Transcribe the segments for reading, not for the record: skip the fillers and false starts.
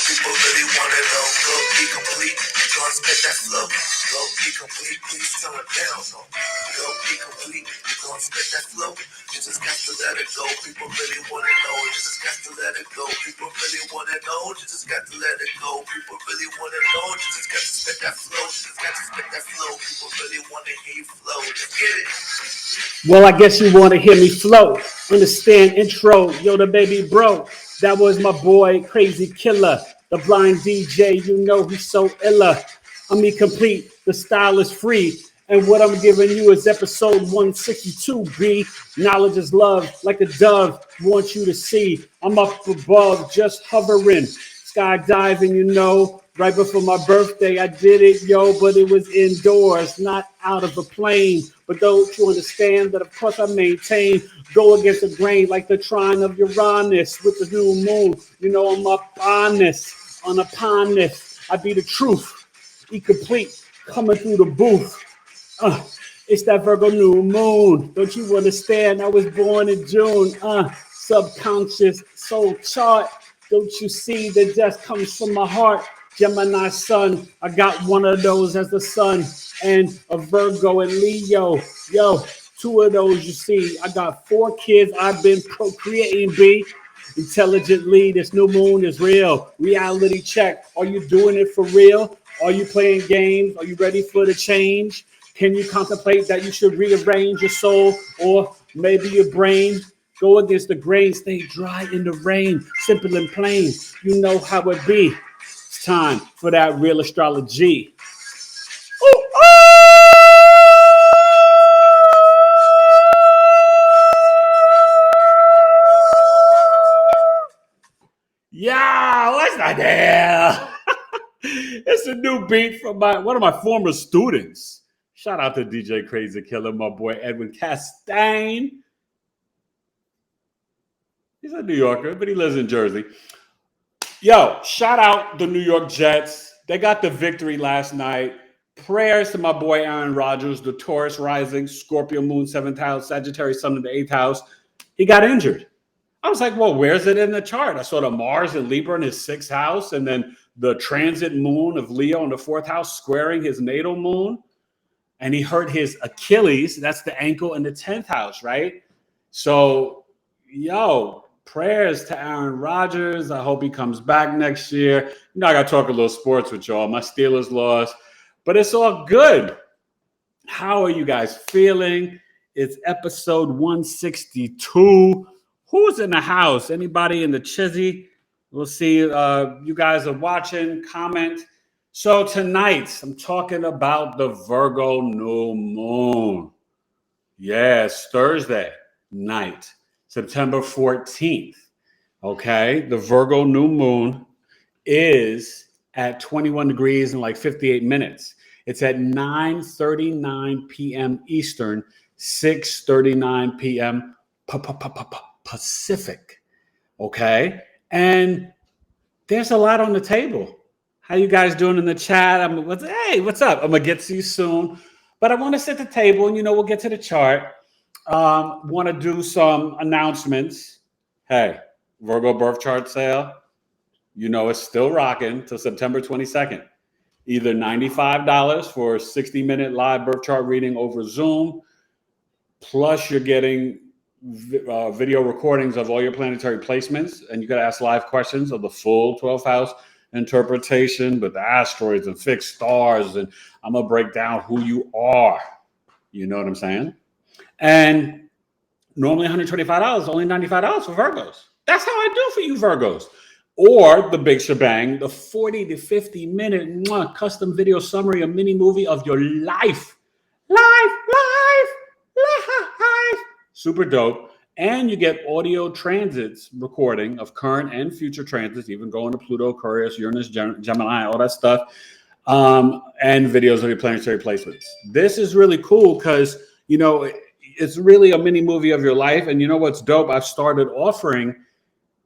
People really wanna know. Go be complete. You gonna spit that flow. Go be complete. Please tone it down. Go be complete. You gonna spit that flow. You just got to let it go. People really wanna know. You just got to let it go. People really wanna know. You just got to let it go. People really wanna know. You just got to spit that flow. You just got to spit that flow. People really wanna hear you flow. Just get it. Well, I guess you want to hear me flow. Understand intro, yo, the baby bro. That was my boy, Crazy Killer, the blind DJ. You know he's so illa. I mean, complete. The style is free. And what I'm giving you is episode 162, B. Knowledge is love, like a dove. Want you to see. I'm up above, just hovering. Skydiving, you know. Right before my birthday, I did it, yo, but it was indoors, not out of a plane. But don't you understand that, of course, I maintain, go against the grain like the trine of Uranus with the new moon. You know, I'm up on this, upon this. I be the truth, incomplete, coming through the booth. It's that Virgo new moon. Don't you understand? I was born in June. Subconscious soul chart. Don't you see that just comes from my heart? Gemini sun, I got one of those as the sun, and a Virgo and Leo. Yo, two of those you see. I got 4 kids I've been procreating, B. Intelligently, this new moon is real. Reality check. Are you doing it for real? Are you playing games? Are you ready for the change? Can you contemplate that you should rearrange your soul or maybe your brain? Go against the grain, stay dry in the rain. Simple and plain. You know how it be. Time for that real astrology. Ooh, yeah, what's that there? It's a new beat from one of my former students. Shout out to DJ Crazy Killer, my boy Edwin Castaigne. He's a New Yorker, but he lives in Jersey. Yo, shout out the New York Jets. They got the victory last night. Prayers to my boy Aaron Rodgers, the Taurus rising, Scorpio moon, 7th house, Sagittarius sun in the 8th house. He got injured. I was like, well, where's it in the chart? I saw the Mars and Libra in his 6th house, and then the transit moon of Leo in the 4th house squaring his natal moon. And he hurt his Achilles. That's the ankle in the 10th house, right? So, yo, prayers to Aaron Rodgers. I hope he comes back next year. You know, I got to talk a little sports with y'all. My Steelers lost, but it's all good. How are you guys feeling? It's episode 162. Who's in the house? Anybody in the chizzy? We'll see. You guys are watching. Comment. So tonight, I'm talking about the Virgo new moon. Yes, Thursday night. September 14th, okay? The Virgo new moon is at 21 degrees and like 58 minutes. It's at 9:39 p.m. Eastern, 6:39 p.m. Pacific, okay? And there's a lot on the table. How you guys doing in the chat? Hey, what's up? I'm going to get to you soon. But I want to set the table, and, we'll get to the chart. Want to do some announcements. Hey, Virgo birth chart sale, it's still rocking till September 22nd. Either $95 for a 60-minute live birth chart reading over Zoom, plus you're getting video recordings of all your planetary placements, and you got to ask live questions of the full 12th house interpretation with the asteroids and fixed stars, and I'm going to break down who you are. You know what I'm saying? And normally $125, only $95 for Virgos. That's how I do for you Virgos. Or the big shebang, the 40 to 50 minute custom video summary, a mini movie of your life. Life. Super dope. And you get audio transits recording of current and future transits, even going to Pluto, Aquarius, Uranus, Gemini, all that stuff. And videos of your planetary placements. This is really cool because, it's really a mini movie of your life. And you know what's dope? I've started offering,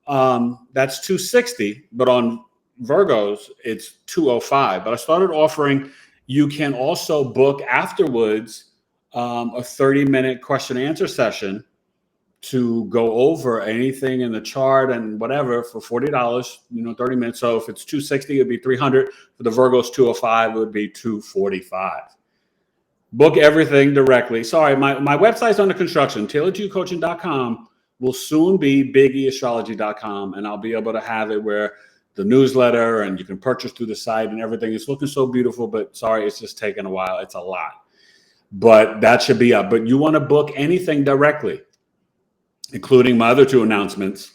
that's $260, but on Virgos, it's $205. But I started offering, you can also book afterwards a 30-minute question and answer session to go over anything in the chart and whatever for $40, 30 minutes. So if it's 260, it'd be 300. For the Virgos 205, it would be 245. Book everything directly. Sorry, my website's under construction. TaylorToYouCoaching.com will soon be bigeastrology.com, and I'll be able to have it where the newsletter and you can purchase through the site and everything. It's looking so beautiful, but sorry, it's just taking a while. It's a lot. But that should be up. But you want to book anything directly, including my other two announcements,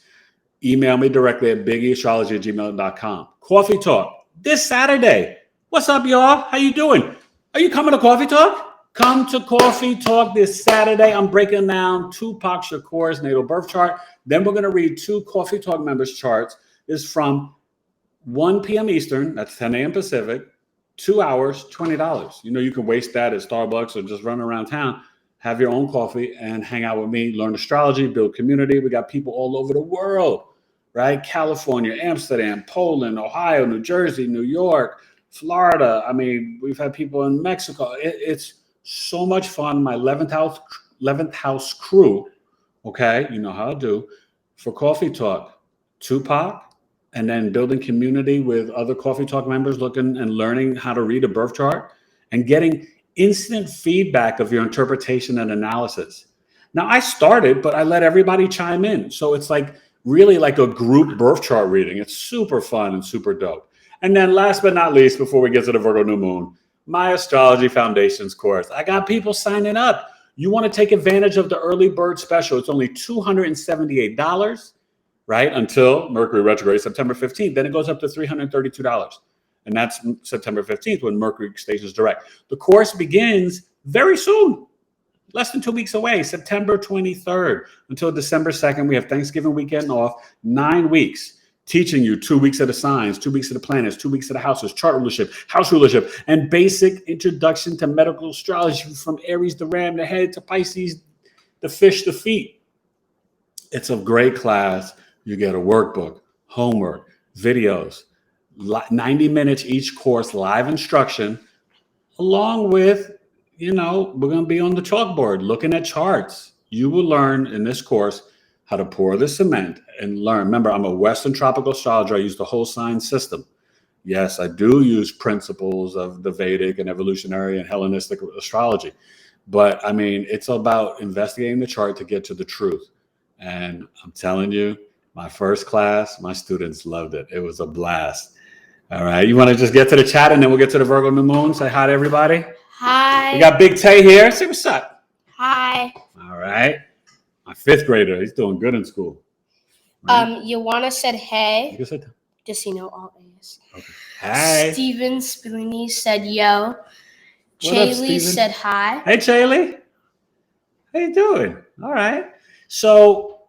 email me directly at bigeastrology@gmail.com. Coffee Talk this Saturday. What's up, y'all? How you doing? Are you coming to Coffee Talk? Come to Coffee Talk this Saturday. I'm breaking down Tupac Shakur's natal birth chart. Then we're going to read two Coffee Talk members' charts. This is from 1 p.m. Eastern, that's 10 a.m. Pacific, 2 hours, $20. You can waste that at Starbucks or just run around town. Have your own coffee and hang out with me, learn astrology, build community. We got people all over the world, right? California, Amsterdam, Poland, Ohio, New Jersey, New York, Florida. I mean, we've had people in Mexico. It's so much fun. My 11th house crew, okay, you know how I do, for Coffee Talk, Tupac, and then building community with other Coffee Talk members, looking and learning how to read a birth chart and getting instant feedback of your interpretation and analysis. Now, I started, but I let everybody chime in. So it's like really like a group birth chart reading. It's super fun and super dope. And then last but not least, before we get to the Virgo new moon, my Astrology Foundations course. I got people signing up. You want to take advantage of the early bird special. It's only $278, right? Until Mercury retrograde, September 15th. Then it goes up to $332. And that's September 15th when Mercury stations direct. The course begins very soon, less than 2 weeks away, September 23rd until December 2nd. We have Thanksgiving weekend off, 9 weeks, teaching you 2 weeks of the signs, 2 weeks of the planets, 2 weeks of the houses, chart rulership, house rulership, and basic introduction to medical astrology from Aries, the ram, the head, to Pisces, the fish, the feet. It's a great class. You get a workbook, homework, videos, 90 minutes each course, live instruction, along with, we're going to be on the chalkboard looking at charts. You will learn in this course how to pour the cement and learn. Remember, I'm a Western tropical astrologer. I use the whole sign system. Yes, I do use principles of the Vedic and evolutionary and Hellenistic astrology. But I mean, it's about investigating the chart to get to the truth. And I'm telling you, my first class, my students loved it. It was a blast. All right. You want to just get to the chat and then we'll get to the Virgo new moon? Say hi to everybody. Hi. We got Big Tay here. Say what's up. Hi. All right. My 5th grader. He's doing good in school. Right? Ioana said hey. You can say that. Just all A's. Okay. Hi. Steven Spillini said yo. Chaylee said hi. Hey, Chaylee. How you doing? All right. So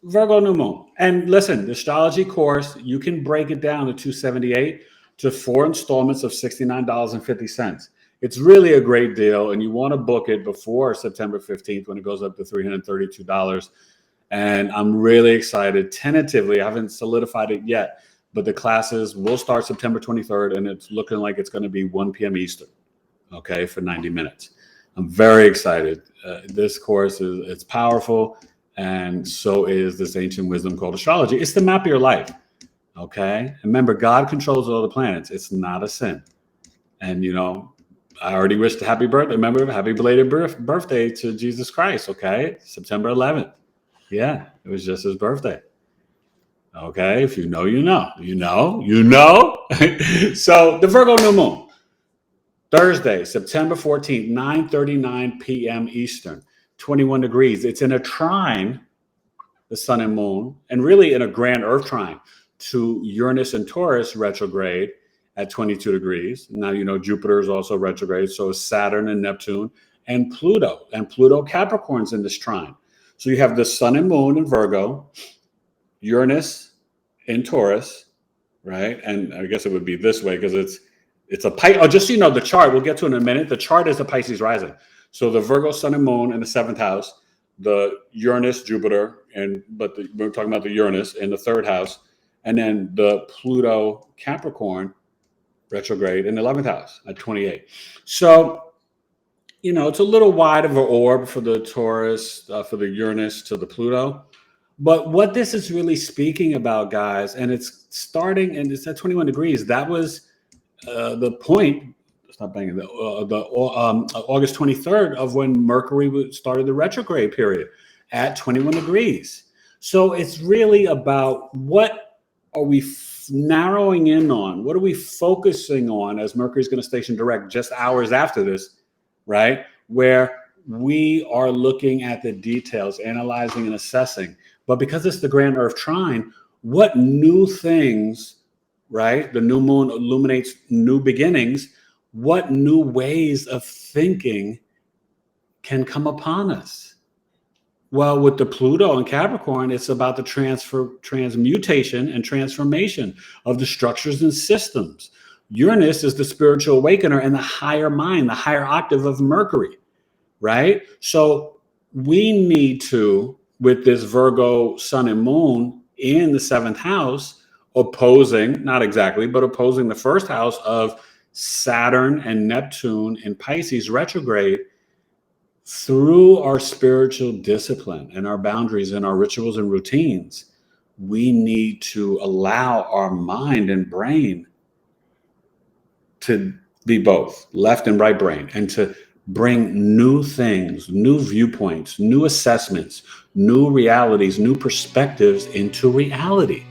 Virgo new moon. And listen, the astrology course, you can break it down to $278 to 4 installments of $69.50. It's really a great deal, and you want to book it before September 15th when it goes up to $332. And I'm really excited. Tentatively, I haven't solidified it yet, but the classes will start September 23rd, and it's looking like it's going to be 1 p.m. Eastern, okay, for 90 minutes. I'm very excited. This course it's powerful. And so is this ancient wisdom called astrology. It's the map of your life, okay? And remember, God controls all the planets. It's not a sin. And, I already wished a happy birthday. Remember, happy belated birthday to Jesus Christ, okay? September 11th. Yeah, it was just his birthday. Okay, if you know, you know. You know. So the Virgo new moon, Thursday, September 14th, 9:39 p.m. Eastern. 21 degrees. It's in a trine, the sun and moon, and really in a grand earth trine to Uranus and Taurus retrograde at 22 degrees. Now, Jupiter is also retrograde. So is Saturn and Neptune and Pluto. And Pluto Capricorn's in this trine. So you have the sun and moon in Virgo, Uranus in Taurus, right? And I guess it would be this way because it's a Pisces. Oh, just so you know, the chart, we'll get to in a minute. The chart is a Pisces rising. So the Virgo, sun and moon in the 7th house, the Uranus, Jupiter, we're talking about the Uranus in the 3rd house, and then the Pluto Capricorn retrograde in the 11th house at 28. So It's a little wide of an orb for the Taurus, for the Uranus to the Pluto. But what this is really speaking about, guys, and it's starting, and it's at 21 degrees. That was the point. Stop banging the August 23rd of when Mercury started the retrograde period at 21 degrees. So it's really about what are we narrowing in on? What are we focusing on as Mercury's going to station direct just hours after this, right? Where we are looking at the details, analyzing and assessing. But because it's the grand Earth trine, what new things, right? The new moon illuminates new beginnings. What new ways of thinking can come upon us? Well, with the Pluto and Capricorn, it's about the transmutation and transformation of the structures and systems. Uranus is the spiritual awakener and the higher mind, the higher octave of Mercury, right? So we need to, with this Virgo sun and moon in the 7th house, opposing, not exactly, but opposing the 1st house of Saturn and Neptune in Pisces retrograde, through our spiritual discipline and our boundaries and our rituals and routines, we need to allow our mind and brain to be both left and right brain, and to bring new things, new viewpoints, new assessments, new realities, new perspectives into reality.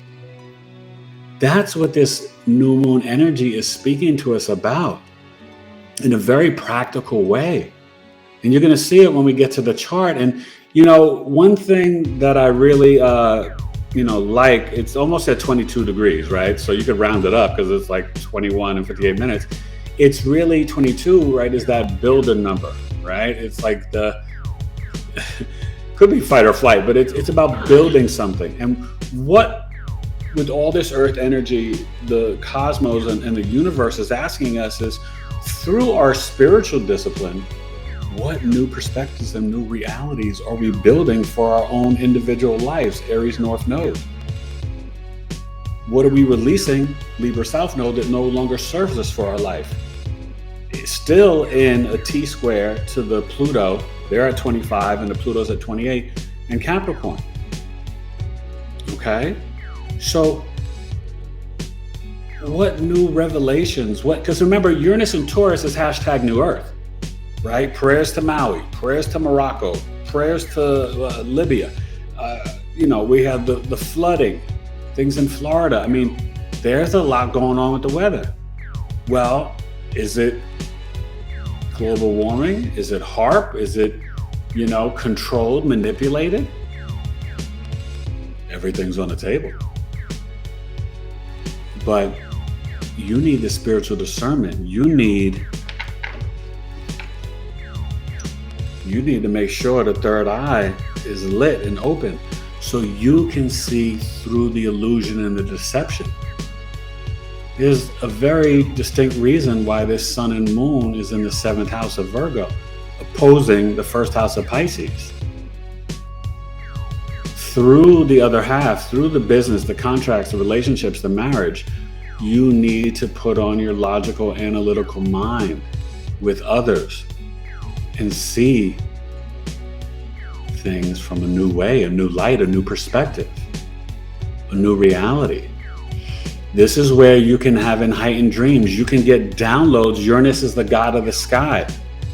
That's what this new moon energy is speaking to us about in a very practical way. And you're going to see it when we get to the chart. And, one thing that I really, like, it's almost at 22 degrees, right? So you could round it up because it's like 21 and 58 minutes. It's really 22, right? Is that builder number, right? It's like could be fight or flight, but it's about building something. And what, with all this earth energy, the cosmos and the universe is asking us is, through our spiritual discipline, what new perspectives and new realities are we building for our own individual lives? Aries North Node. What are we releasing, Libra South Node, that no longer serves us for our life? It's still in a T square to the Pluto. They're at 25 and the Pluto's at 28 and Capricorn. Okay? So what new revelations? Because remember, Uranus and Taurus is hashtag New Earth. Right? Prayers to Maui, prayers to Morocco, prayers to Libya. We have the flooding, things in Florida. I mean, there's a lot going on with the weather. Well, is it global warming? Is it HARP? Is it, controlled, manipulated? Everything's on the table. But you need the spiritual discernment. You need to make sure the third eye is lit and open so you can see through the illusion and the deception. There's a very distinct reason why this sun and moon is in the 7th house of Virgo, opposing the 1st house of Pisces. Through the other half, through the business, the contracts, the relationships, the marriage, you need to put on your logical, analytical mind with others and see things from a new way, a new light, a new perspective, a new reality. This is where you can have heightened dreams. You can get downloads. Uranus is the god of the sky.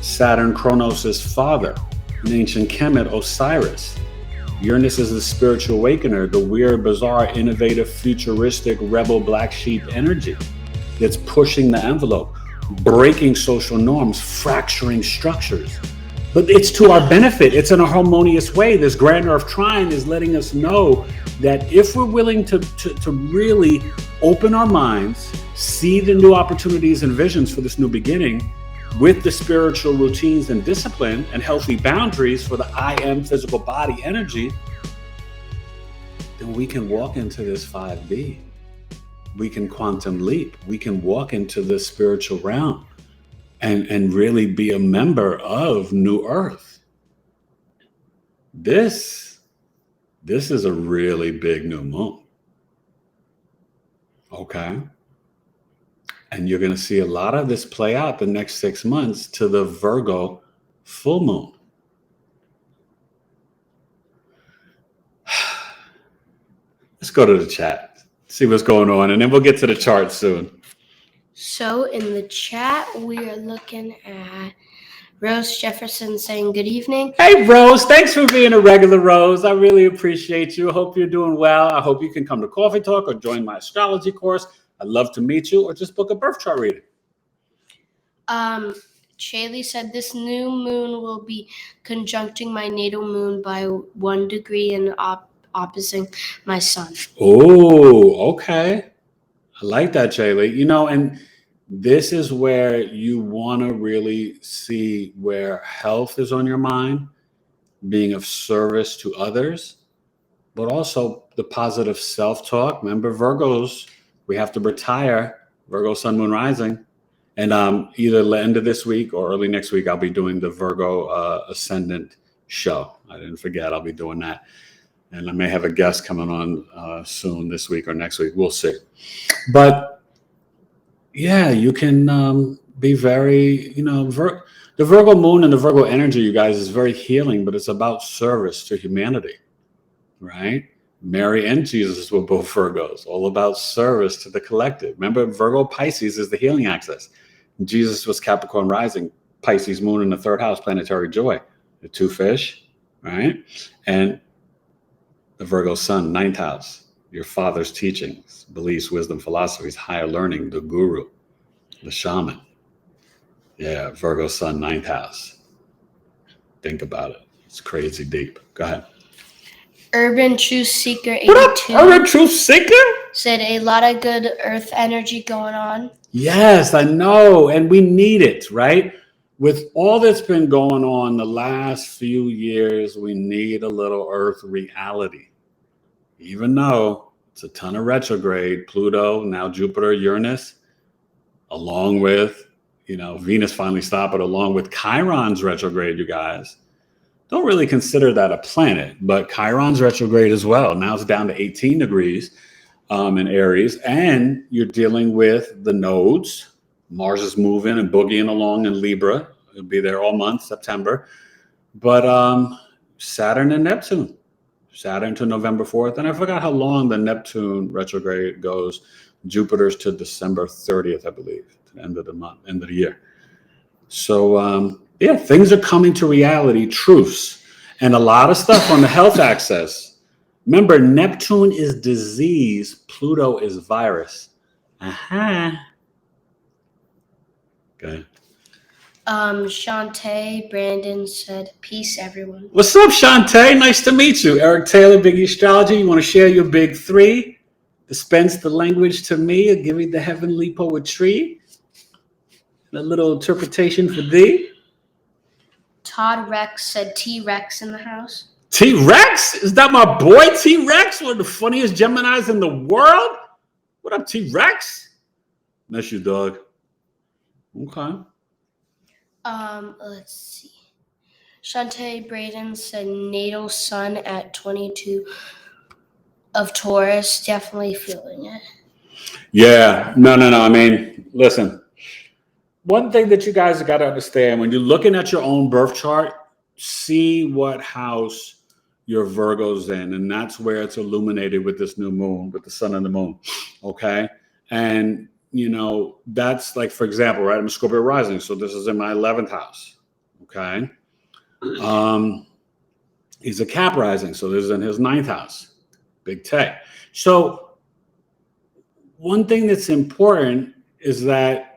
Saturn, Kronos' father. In ancient Kemet, Osiris. Uranus is the spiritual awakener, the weird, bizarre, innovative, futuristic, rebel black sheep energy that's pushing the envelope, breaking social norms, fracturing structures. But it's to our benefit. It's in a harmonious way. This grand Earth trine is letting us know that if we're willing to really open our minds, see the new opportunities and visions for this new beginning with the spiritual routines and discipline and healthy boundaries for the I am physical body energy, then we can walk into this 5B. We can quantum leap. We can walk into the spiritual realm and really be a member of New Earth. This is a really big new moon. Okay? And you're going to see a lot of this play out the next 6 months to the Virgo full moon. Let's go to the chat, see what's going on, and then we'll get to the chart soon. So in the chat, we are looking at Rose Jefferson saying good evening. Hey, Rose, thanks for being a regular, Rose. I really appreciate you. I hope you're doing well. I hope you can come to Coffee Talk or join my astrology course. I'd love to meet you, or just book a birth chart reading. Shaylee said this new moon will be conjuncting my natal moon by 1 degree and opposing my sun. Oh, okay. I like that, Shaylee. You know, and this is where you want to really see where health is on your mind, being of service to others, but also the positive self-talk. Remember, Virgos, we have to retire. Virgo, Sun, Moon, Rising. And either the end of this week or early next week, I'll be doing the Virgo Ascendant show. I didn't forget, I'll be doing that. And I may have a guest coming on soon this week or next week. We'll see. But yeah, you can be very, you know, the Virgo moon and the Virgo energy, you guys, is very healing, but it's about service to humanity, right? Mary and Jesus were both Virgos, all about service to the collective. Remember, Virgo Pisces is the healing axis. Jesus was Capricorn rising, Pisces moon in the third house, planetary joy, the two fish, right? And the Virgo sun, ninth house, your father's teachings, beliefs, wisdom, philosophies, higher learning, the guru, the shaman. Yeah, Virgo sun, ninth house. Think about it. It's crazy deep. Go ahead. Urban Truth Seeker 82 What up, Urban Truth Seeker? said a lot of good earth energy going on. Yes, I know. And we need it, right? With all that's been going on the last few years, we need a little earth reality. Even though it's a ton of retrograde, Pluto, now Jupiter, Uranus, along with, you know, Venus finally stopped, but along with Chiron's retrograde, you guys. Don't really consider that a planet, but Chiron's retrograde as well. Now it's down to 18 degrees in Aries, and you're dealing with the nodes. Mars is moving and boogieing along in Libra. It'll be there all month, September. But Saturn and Neptune. Saturn to November 4th. And I forgot how long the Neptune retrograde goes. Jupiter's to December 30th, I believe, to the end of the month, end of the year. So, yeah, things are coming to reality, truths, and a lot of stuff on the health axis. Remember, Neptune is disease, Pluto is virus. Aha. Okay. Shantae Brandon said, peace, everyone. What's up, Shantae? Nice to meet you. Eric Taylor, bigeastrology. You want to share your big three? Dispense the language to me or give me the heavenly poetry? A little interpretation for thee. Todd Rex said T-Rex in the house. T-Rex? Is that my boy T-Rex? One of the funniest Geminis in the world? What up, T-Rex? That's you, dog. Okay. Let's see. Shantae Braden said natal sun at 22 of Taurus. Definitely feeling it. Yeah. No. I mean, listen. One thing that you guys have got to understand, when you're looking at your own birth chart, see what house your Virgo's in. And that's where it's illuminated with this new moon, with the sun and the moon. Okay. And, you know, that's like, for example, right, I'm a Scorpio rising. So this is in my 11th house. Okay. He's a Cap rising. So this is in his 9th house. Big tech. So one thing that's important is that,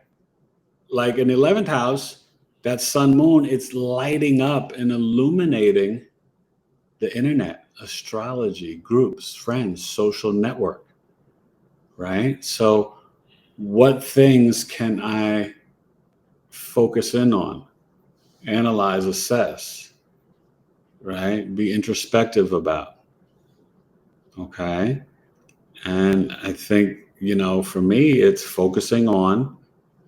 like in the 11th house, that sun moon, it's lighting up and illuminating the internet, astrology, groups, friends, social network, right? So what things can I focus in on, analyze, assess, right? Be introspective about, okay? And I think, you know, for me, it's focusing on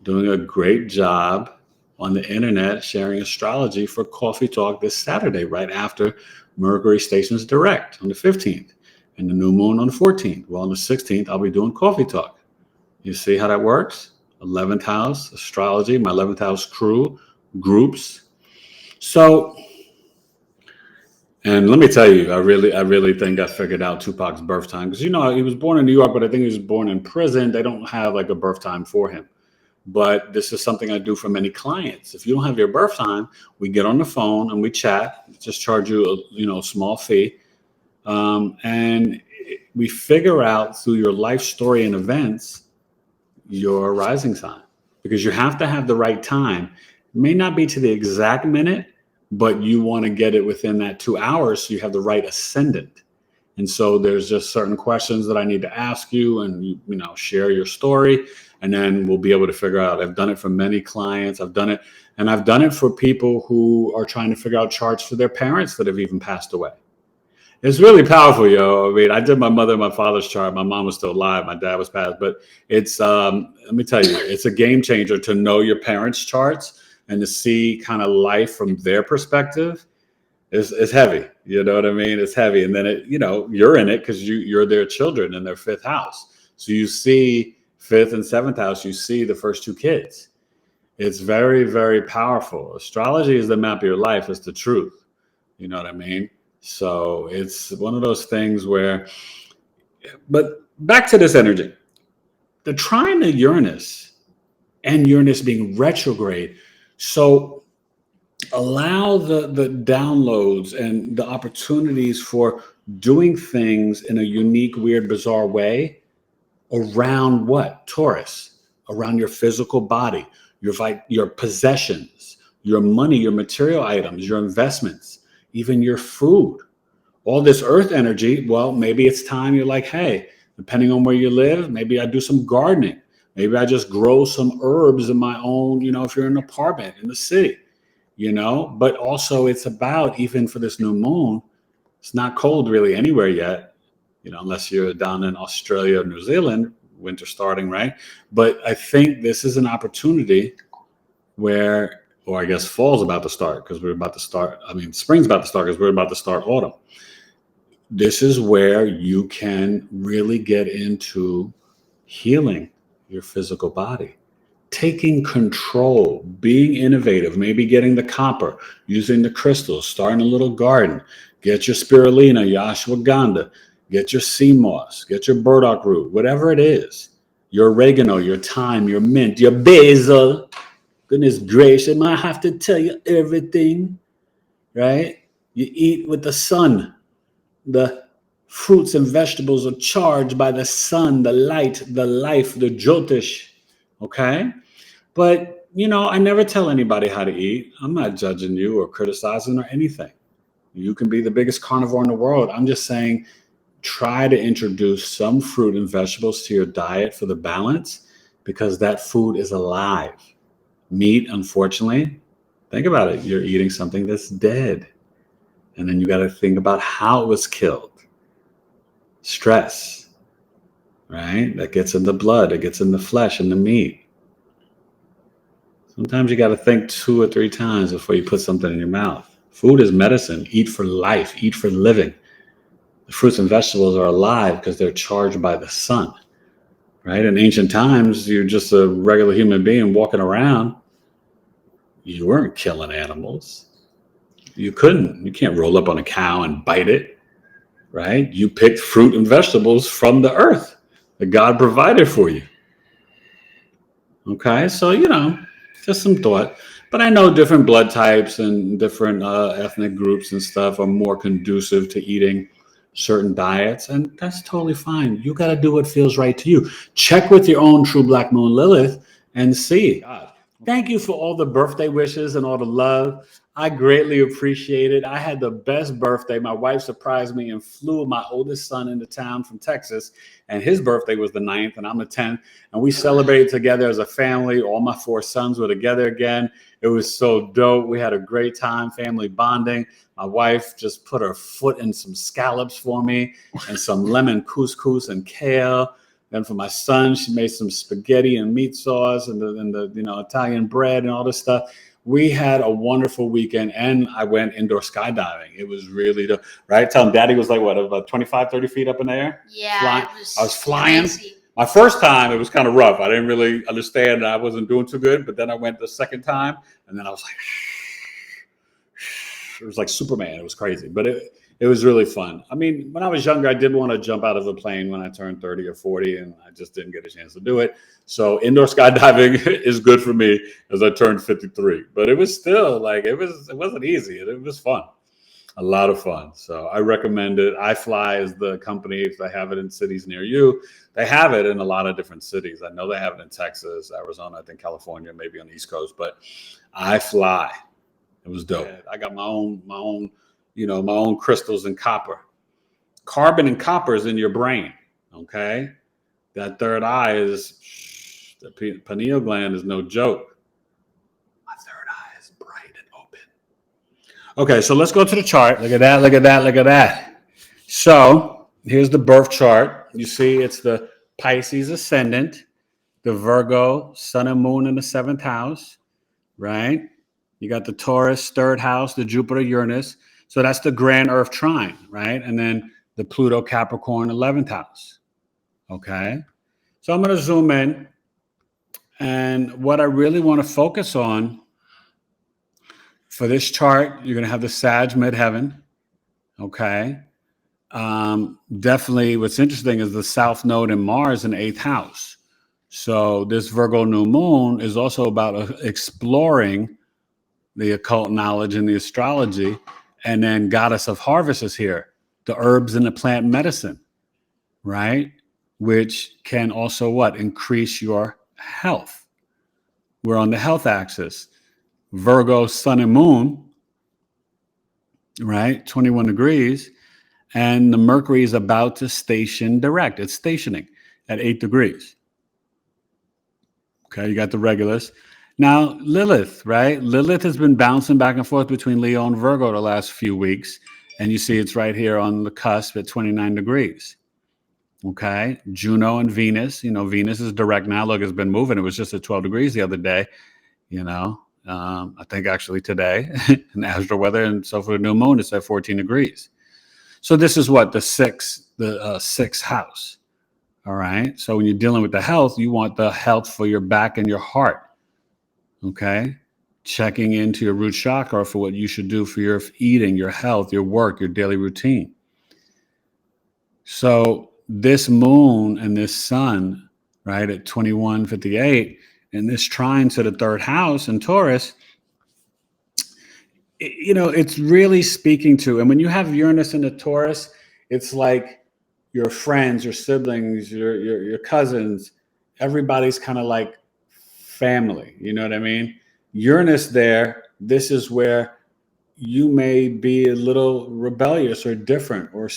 doing a great job on the internet, sharing astrology for Coffee Talk this Saturday, right after Mercury stations direct on the 15th and the new moon on the 14th. Well, on the 16th, I'll be doing Coffee Talk. You see how that works? 11th house, astrology, my 11th house crew, groups, So, and let me tell you, I really think I figured out Tupac's birth time because he was born in New York, but I think he was born in prison. They don't have like a birth time for him. But this is something I do for many clients. If you don't have your birth time, we get on the phone and we chat. Just charge you a small fee, and we figure out through your life story and events your rising sign, because you have to have the right time. It may not be to the exact minute, but you want to get it within that 2 hours so you have the right ascendant. And so there's just certain questions that I need to ask you, and share your story, and then we'll be able to figure out. I've done it for many clients. I've done it for people who are trying to figure out charts for their parents that have even passed away. It's really powerful, yo. I mean, I did my mother and my father's chart. My mom was still alive. My dad was passed. But it's, let me tell you, it's a game changer to know your parents' charts and to see kind of life from their perspective. It's heavy. You know what I mean? It's heavy. And then you're in it because you're their children in their fifth house. So you see fifth and seventh house, you see the first two kids. It's very, very powerful. Astrology is the map of your life. It's the truth. You know what I mean? So it's one of those things where, but back to this energy, the trine of Uranus and Uranus being retrograde. So allow the downloads and the opportunities for doing things in a unique, weird, bizarre way around what? Taurus, around your physical body, your possessions, your money, your material items, your investments, even your food, all this earth energy. Well, maybe it's time you're like, hey, depending on where you live, maybe I do some gardening. Maybe I just grow some herbs in my own, if you're in an apartment in the city, but also it's about, even for this new moon, it's not cold really anywhere yet, unless you're down in Australia or New Zealand, winter starting, right? But I think this is an opportunity where, or I guess fall's about to start because we're about to start. I mean, spring's about to start because we're about to start autumn. This is where you can really get into healing your physical body, taking control, being innovative, maybe getting the copper, using the crystals, starting a little garden, get your spirulina, your ashwagandha, get your sea moss, get your burdock root, whatever it is, your oregano, your thyme, your mint, your basil. Goodness gracious, I might have to tell you everything, right? You eat with the sun. The fruits and vegetables are charged by the sun, the light, the life, the Jyotish, okay? But, I never tell anybody how to eat. I'm not judging you or criticizing or anything. You can be the biggest carnivore in the world. I'm just saying, try to introduce some fruit and vegetables to your diet for the balance, because that food is alive. Meat, unfortunately, think about it. You're eating something that's dead. And then you got to think about how it was killed. Stress, right? That gets in the blood, it gets in the flesh and the meat. Sometimes you got to think 2 or 3 times before you put something in your mouth. Food is medicine. Eat for life, eat for living. The fruits and vegetables are alive because they're charged by the sun, right? In ancient times, you're just a regular human being walking around. You weren't killing animals. You couldn't. You can't roll up on a cow and bite it, right? You picked fruit and vegetables from the earth that God provided for you. Okay, so, just some thought. But I know different blood types and different ethnic groups and stuff are more conducive to eating certain diets, and that's totally fine. You got to do what feels right to you. Check with your own true Black Moon Lilith and see. Thank you for all the birthday wishes and all the love. I greatly appreciate it. I had the best birthday. My wife surprised me and flew my oldest son into town from Texas, and his birthday was the 9th, and I'm the 10th. And we celebrated together as a family. All my 4 sons were together again. It was so dope. We had a great time, family bonding. My wife just put her foot in some scallops for me and some lemon couscous and kale. Then for my son, she made some spaghetti and meat sauce and the Italian bread and all this stuff. We had a wonderful weekend, and I went indoor skydiving. It was really right. Tell him Daddy was like, what, about 25, 30 feet up in the air? Yeah, I was flying. crazy. My first time, it was kind of rough. I didn't really understand. I wasn't doing too good. But then I went the second time, and then I was like, was like Superman. It was crazy, but it was really fun. I mean, when I was younger, I did want to jump out of a plane when I turned 30 or 40, and I just didn't get a chance to do it. So indoor skydiving is good for me as I turned 53. But it was still like, it wasn't easy. It was fun. A lot of fun. So I recommend it. iFly is the company. If they have it in cities near you, they have it in a lot of different cities. I know they have it in Texas, Arizona, I think California, maybe on the East Coast, but iFly. It was dope. I got my own, my own crystals and copper. Carbon and copper is in your brain. Okay. That third eye is, the pineal gland is no joke. My third eye is bright and open. Okay, so let's go to the chart. Look at that, look at that, look at that. So here's the birth chart. You see it's the Pisces ascendant, the Virgo, sun and moon in the 7th house, right? You got the Taurus, 3rd house, the Jupiter, Uranus. So that's the grand Earth trine, right? And then the Pluto, Capricorn, 11th house. Okay. So I'm going to zoom in. And what I really want to focus on for this chart, you're going to have the Sag midheaven. Okay. Definitely what's interesting is the South Node in Mars in 8th house. So this Virgo new moon is also about exploring the occult knowledge and the astrology. And then Goddess of Harvest is here, the herbs and the plant medicine, right? Which can also what? Increase your health. We're on the health axis. Virgo, sun and moon, right? 21 degrees. And the Mercury is about to station direct. It's stationing at 8 degrees. Okay, you got the regulars. Now, Lilith, right? Lilith has been bouncing back and forth between Leo and Virgo the last few weeks. And you see it's right here on the cusp at 29 degrees. Okay, Juno and Venus. Venus is direct now. Look, it's been moving. It was just at 12 degrees the other day. I think actually today in astro weather. And so for the new moon, it's at 14 degrees. So this is what? The sixth house. All right. So when you're dealing with the health, you want the health for your back and your heart. Okay, checking into your root chakra for what you should do for your eating, your health, your work, your daily routine. So this moon and this sun, right, at 21:58, and this trine to the 3rd house in Taurus, it's really speaking to, and when you have Uranus in the Taurus, it's like your friends, your siblings, your cousins, everybody's kind of like family, you know what I mean? Uranus there, this is where you may be a little rebellious or different or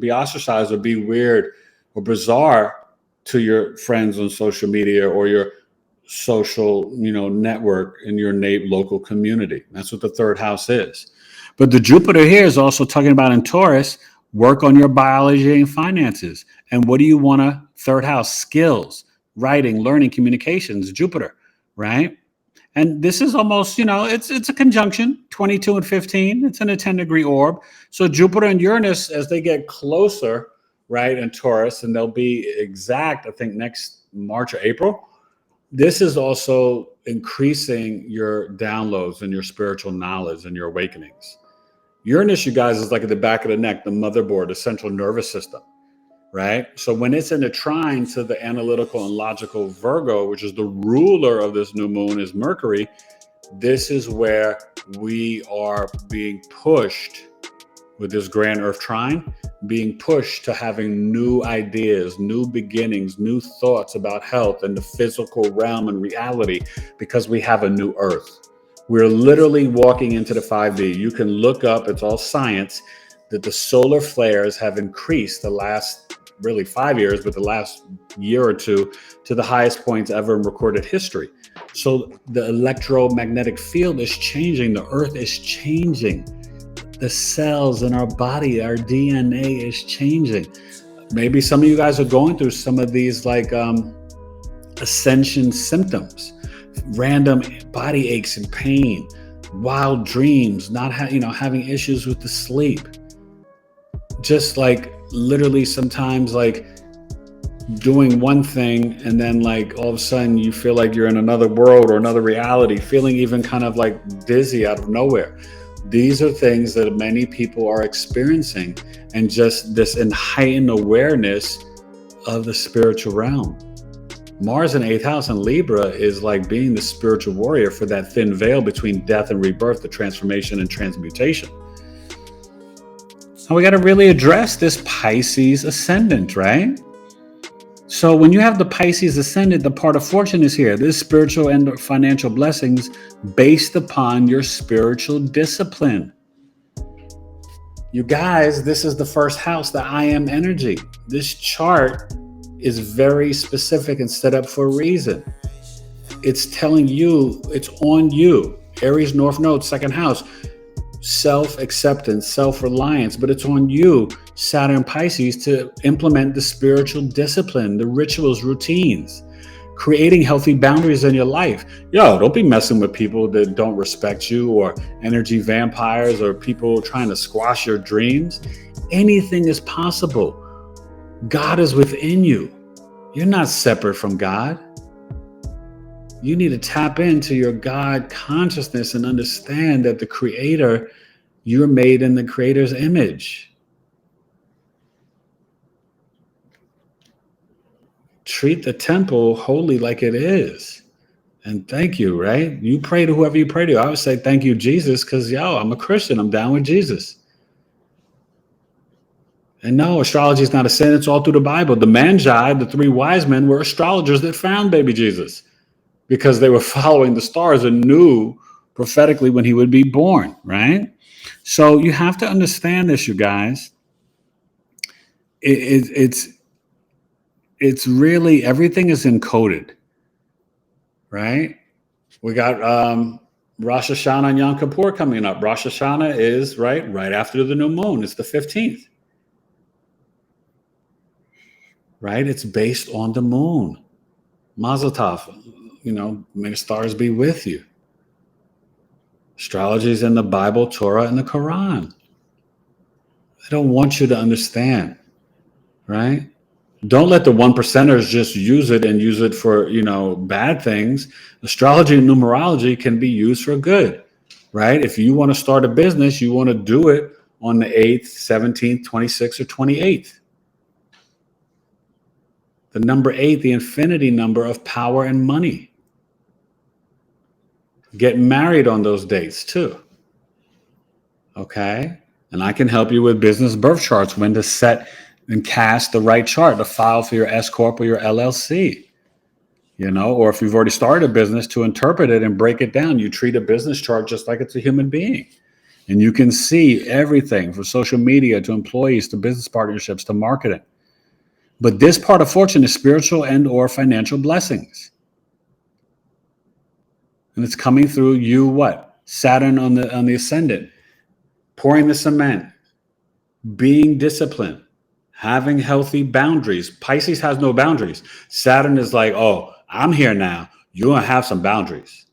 be ostracized or be weird or bizarre to your friends on social media or your social, network in your local community. That's what the 3rd house is. But the Jupiter here is also talking about in Taurus, work on your biology and finances. And what do you want to? 3rd house, skills. Writing, learning, communications, Jupiter, right? And this is almost, it's a conjunction, 22 and 15. It's in a 10-degree orb. So Jupiter and Uranus, as they get closer, right, in Taurus, and they'll be exact, I think, next March or April, this is also increasing your downloads and your spiritual knowledge and your awakenings. Uranus, you guys, is like at the back of the neck, the motherboard, the central nervous system. Right? So when it's in a trine to the analytical and logical Virgo, which is the ruler of this new moon, is Mercury, this is where we are being pushed with this grand Earth trine, being pushed to having new ideas, new beginnings, new thoughts about health and the physical realm and reality, because we have a new Earth. We're literally walking into the 5D. You can look up, it's all science, that the solar flares have increased the last really 5 years, but the last year or two to the highest points ever in recorded history. So the electromagnetic field is changing. The Earth is changing. The cells in our body, our DNA is changing. Maybe some of you guys are going through some of these like ascension symptoms, random body aches and pain, wild dreams, not having issues with the sleep. Just like literally sometimes like doing one thing and then like all of a sudden you feel like you're in another world or another reality, feeling even kind of like dizzy out of nowhere. These are things that many people are experiencing, and just this heightened awareness of the spiritual realm. Mars in 8th house in Libra is like being the spiritual warrior for that thin veil between death and rebirth, the transformation and transmutation. Now we got to really address this Pisces ascendant, right? So when you have the Pisces ascendant, the part of fortune is here. This spiritual and financial blessings based upon your spiritual discipline. You guys, this is the first house, the I am energy. This chart is very specific and set up for a reason. It's telling you, it's on you. Aries North Node, second house, self-acceptance, self-reliance, but it's on you, Saturn Pisces, to implement the spiritual discipline, the rituals, routines, creating healthy boundaries in your life. Yo, don't be messing with people that don't respect you, or energy vampires, or people trying to squash your dreams. Anything is possible. God is within you. You're not separate from God. You need to tap into your God consciousness and understand that the Creator, you're made in the Creator's image. Treat the temple holy like it is. And thank you, right? You pray to whoever you pray to. I would say thank you, Jesus, because, I'm a Christian. I'm down with Jesus. And no, astrology is not a sin. It's all through the Bible. The Magi, the 3 wise men, were astrologers that found baby Jesus because they were following the stars and knew prophetically when he would be born, right? So you have to understand this, you guys. It's really, everything is encoded, right? We got Rosh Hashanah and Yom Kippur coming up. Rosh Hashanah is right after the new moon. It's the 15th. Right? It's based on the moon. Mazel tov. May the stars be with you. Astrology is in the Bible, Torah, and the Quran. I don't want you to understand, right? Don't let the 1%ers just use it for, bad things. Astrology and numerology can be used for good, right? If you want to start a business, you want to do it on the 8th, 17th, 26th, or 28th. The number 8, the infinity number of power and money. Get married on those dates too. Okay? And I can help you with business birth charts, when to set and cast the right chart, to file for your S Corp or your LLC. Or if you've already started a business, to interpret it and break it down. You treat a business chart just like it's a human being. And you can see everything from social media to employees to business partnerships to marketing. But this part of fortune is spiritual and or financial blessings. And it's coming through you, what? Saturn on the ascendant, pouring the cement, being disciplined, having healthy boundaries. Pisces has no boundaries. Saturn is like, oh, I'm here now. You're going to have some boundaries,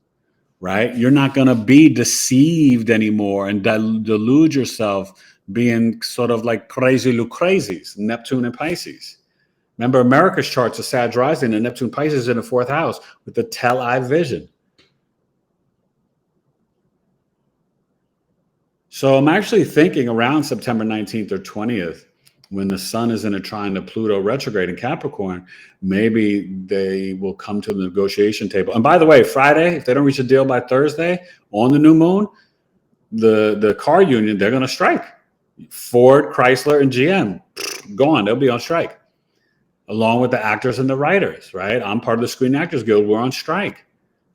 right? You're not going to be deceived anymore and delude yourself, being sort of like crazy Lucrezes, Neptune and Pisces. Remember, America's chart's a Sag rising, and Neptune Pisces in the 4th house with the tell-eye vision. So I'm actually thinking around September 19th or 20th, when the sun is in a trine to Pluto retrograde in Capricorn, maybe they will come to the negotiation table. And by the way, Friday, if they don't reach a deal by Thursday on the new moon, the car union, they're going to strike. Ford, Chrysler, and GM, gone. They'll be on strike, along with the actors and the writers, right? I'm part of the Screen Actors Guild. We're on strike.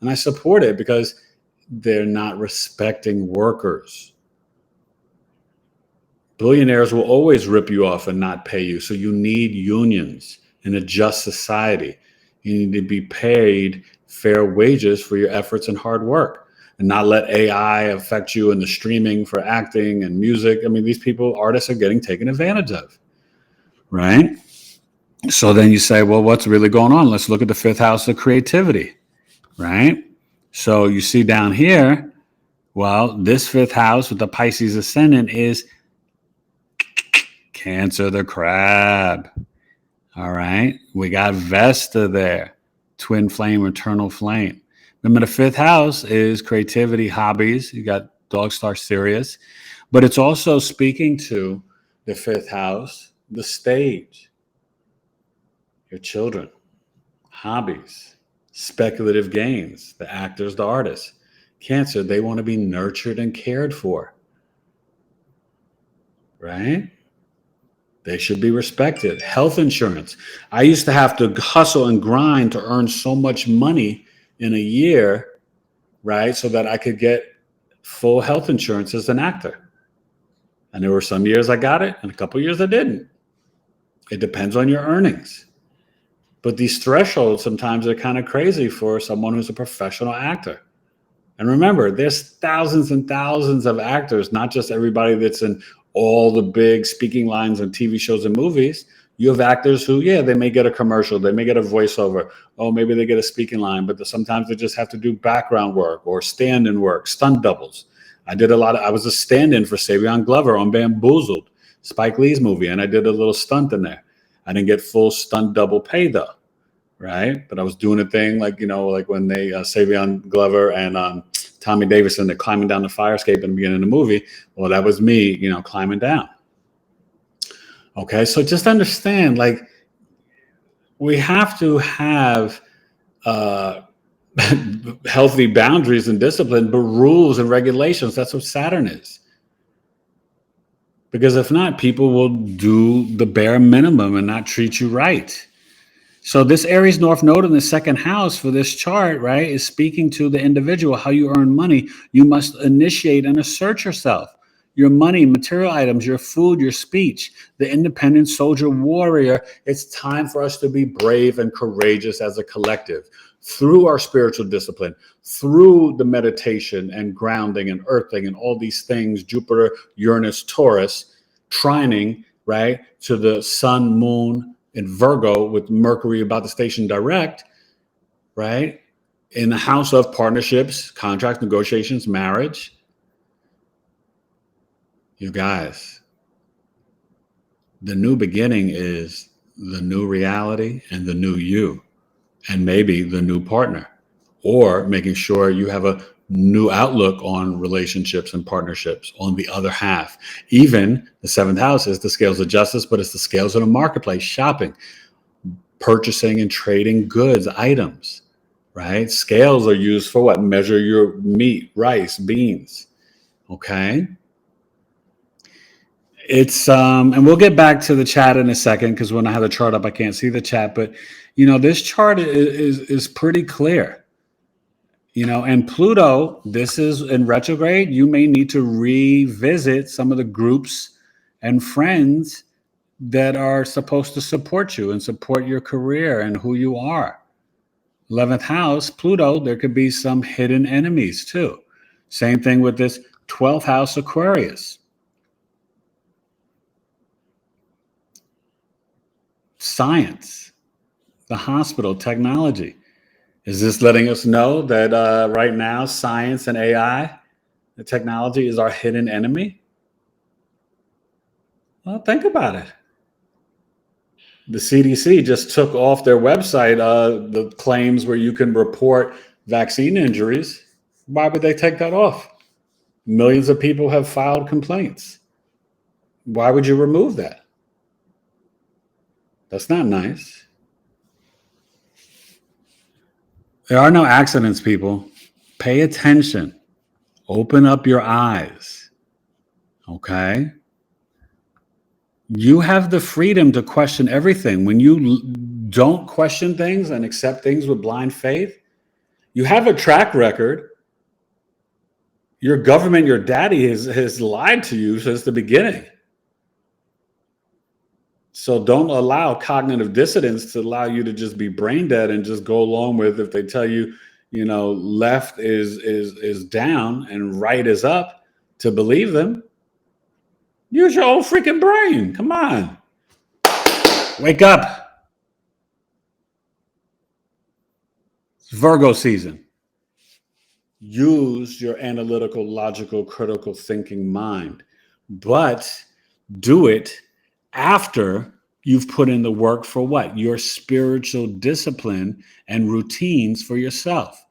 And I support it because they're not respecting workers. Billionaires will always rip you off and not pay you. So you need unions in a just society. You need to be paid fair wages for your efforts and hard work, and not let AI affect you in the streaming for acting and music. I mean, these artists are getting taken advantage of, right? So then you say, well, what's really going on? Let's look at the 5th house of creativity, right? So you see down here, well, this 5th house with the Pisces ascendant is Cancer the crab. All right. We got Vesta there. Twin flame, eternal flame. Remember, the 5th house is creativity, hobbies. You got Dog Star Sirius. But it's also speaking to the fifth house, the stage, your children, hobbies, speculative gains, the actors, the artists. Cancer, they want to be nurtured and cared for, right? They should be respected. Health insurance. I used to have to hustle and grind to earn so much money in a year, right? So that I could get full health insurance as an actor. And there were some years I got it and a couple years I didn't. It depends on your earnings. But these thresholds sometimes are kind of crazy for someone who's a professional actor. And remember, there's thousands and thousands of actors, not just everybody that's in all the big speaking lines on TV shows and movies. You have actors who, yeah, they may get a commercial, they may get a voiceover, oh, maybe they get a speaking line, but sometimes they just have to do background work or stand-in work, stunt doubles. I was a stand-in for Savion Glover on Bamboozled, Spike Lee's movie, and I did a little stunt in there. I didn't get full stunt double pay though, right? But I was doing a thing like, like when they, Savion Glover and Tommy Davidson, they're climbing down the fire escape in the beginning of the movie. Well, that was me, climbing down. Okay, so just understand, like, we have to have healthy boundaries and discipline, but rules and regulations. That's what Saturn is. Because if not, people will do the bare minimum and not treat you right. So this Aries North Node in the second house for this chart, right, is speaking to the individual, how you earn money. You must initiate and assert yourself. Your money, material items, your food, your speech, the independent soldier warrior. It's time for us to be brave and courageous as a collective through our spiritual discipline, through the meditation and grounding and earthing and all these things, Jupiter, Uranus, Taurus, trining, right, to the sun, moon, in Virgo with Mercury about to station direct, right? In the house of partnerships, contract negotiations, marriage. You guys, the new beginning is the new reality and the new you, and maybe the new partner, or making sure you have a new outlook on relationships and partnerships on the other half. Even the seventh house is the scales of justice, but it's the scales of the marketplace, shopping, purchasing and trading goods, items, right? Scales are used for what? Measure your meat, rice, beans. Okay. It's and we'll get back to the chat in a second, because when I have the chart up, I can't see the chat. But this chart is pretty clear. And Pluto, this is in retrograde. You may need to revisit some of the groups and friends that are supposed to support you and support your career and who you are. 11th house, Pluto, there could be some hidden enemies too. Same thing with this 12th house, Aquarius. Science, the hospital, technology. Is this letting us know that right now science and AI, the technology, is our hidden enemy? Well, think about it. The CDC just took off their website the claims where you can report vaccine injuries. Why would they take that off? Millions of people have filed complaints. Why would you remove that? That's not nice. There are no accidents, people. Pay attention. Open up your eyes. Okay? You have the freedom to question everything. When you don't question things and accept things with blind faith, you have a track record. Your government, your daddy has lied to you since the beginning. So don't allow cognitive dissonance to allow you to just be brain dead and just go along with, if they tell you, left is down and right is up, to believe them. Use your own freaking brain. Come on. Wake up. It's Virgo season. Use your analytical, logical, critical thinking mind, but do it after you've put in the work for what? Your spiritual discipline and routines for yourself.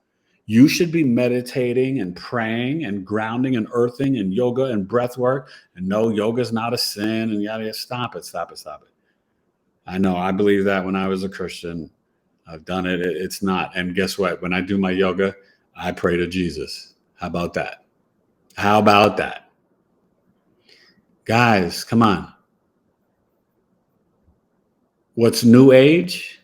You should be meditating and praying and grounding and earthing and yoga and breath work. And no, yoga is not a sin and yada, yada. Stop it. I know, I believe that when I was a Christian. I've done it. It's not. And guess what? When I do my yoga, I pray to Jesus. How about that? How about that? Guys, come on. What's New Age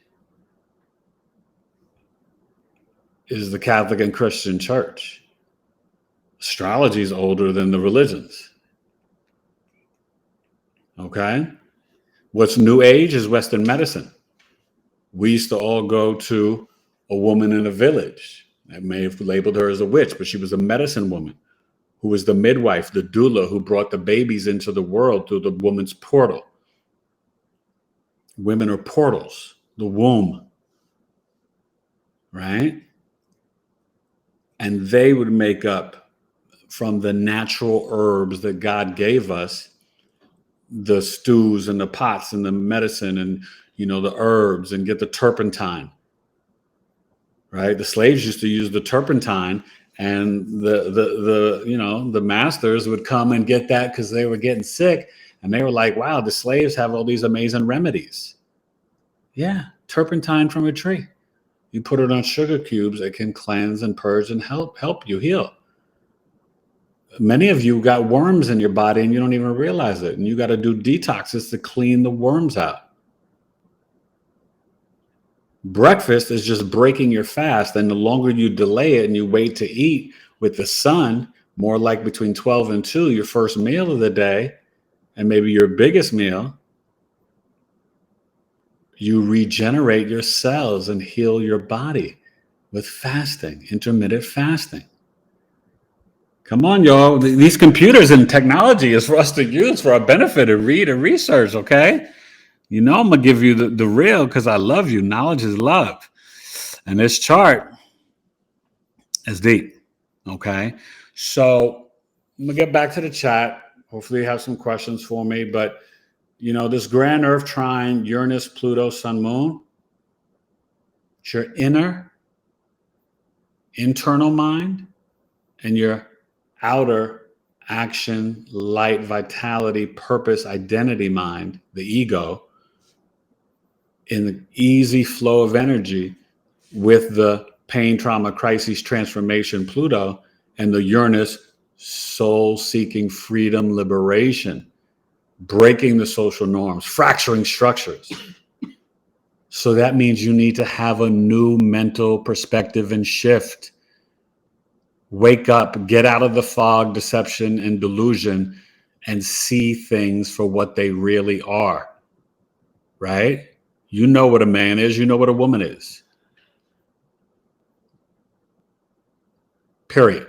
is the Catholic and Christian Church. Astrology is older than the religions. Okay? What's New Age is Western medicine. We used to all go to a woman in a village. I may have labeled her as a witch, but she was a medicine woman who was the midwife, the doula, who brought the babies into the world through the woman's portal. Women are portals, the womb, right? And they would make up from the natural herbs that God gave us, the stews and the pots and the medicine and, the herbs, and get the turpentine, right? The slaves used to use the turpentine, and the masters would come and get that because they were getting sick. And they were like, wow, the slaves have all these amazing remedies. Yeah, turpentine from a tree. You put it on sugar cubes, it can cleanse and purge and help you heal. Many of you got worms in your body and you don't even realize it. And you got to do detoxes to clean the worms out. Breakfast is just breaking your fast. And the longer you delay it and you wait to eat with the sun, more like between 12 and 2, your first meal of the day, and maybe your biggest meal, you regenerate your cells and heal your body with fasting, intermittent fasting. Come on, y'all. These computers and technology is for us to use for our benefit and read and research, okay? I'm going to give you the real because I love you. Knowledge is love. And this chart is deep, okay? So I'm going to get back to the chat. Hopefully you have some questions for me. But, this grand Earth trine, Uranus, Pluto, Sun, Moon, it's your internal mind and your outer action, light, vitality, purpose, identity mind, the ego, in the easy flow of energy with the pain, trauma, crises, transformation, Pluto, and the Uranus, soul-seeking freedom, liberation, breaking the social norms, fracturing structures. So that means you need to have a new mental perspective and shift. Wake up, get out of the fog, deception, and delusion, and see things for what they really are, right? You know what a man is. You know what a woman is. Period.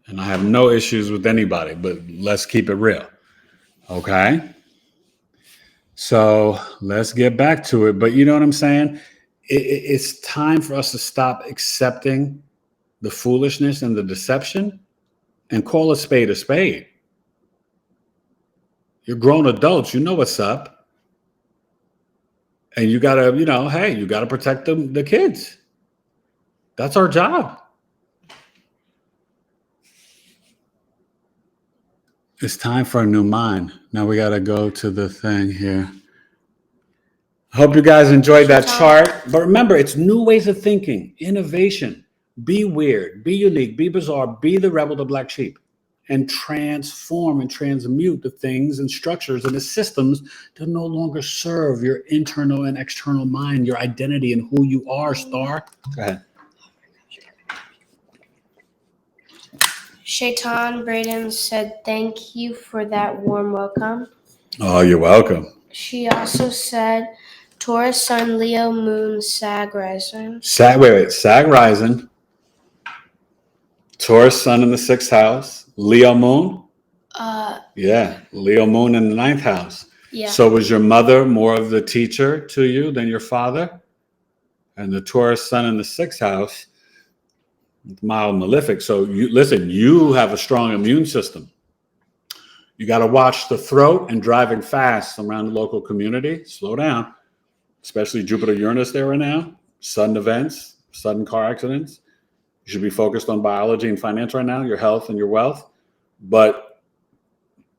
And I have no issues with anybody, but let's keep it real, okay? So let's get back to it. But you know what I'm saying? It's time for us to stop accepting the foolishness and the deception and call a spade a spade. You're grown adults. You know what's up. And you got to, you got to protect the kids. That's our job. It's time for a new mind. Now we got to go to the thing here. I hope you guys enjoyed that chart. But remember, it's new ways of thinking, innovation. Be weird, be unique, be bizarre, be the rebel, the black sheep, and transform and transmute the things and structures and the systems that no longer serve your internal and external mind, your identity and who you are, star. Go ahead. Shaitan Braden said, thank you for that warm welcome. Oh, you're welcome. She also said, Taurus, Sun, Leo, Moon, Sag, Rising. Sag Rising. Taurus, Sun in the 6th house. Leo, Moon? Yeah, Leo, Moon in the 9th house. Yeah. So was your mother more of the teacher to you than your father? And the Taurus, Sun in the 6th house, mild malefic. So you have a strong immune system. You got to watch the throat and driving fast around the local community. Slow down, especially Jupiter, Uranus there right now. sudden events, sudden car accidents. You should be focused on biology and finance right now, your health and your wealth. But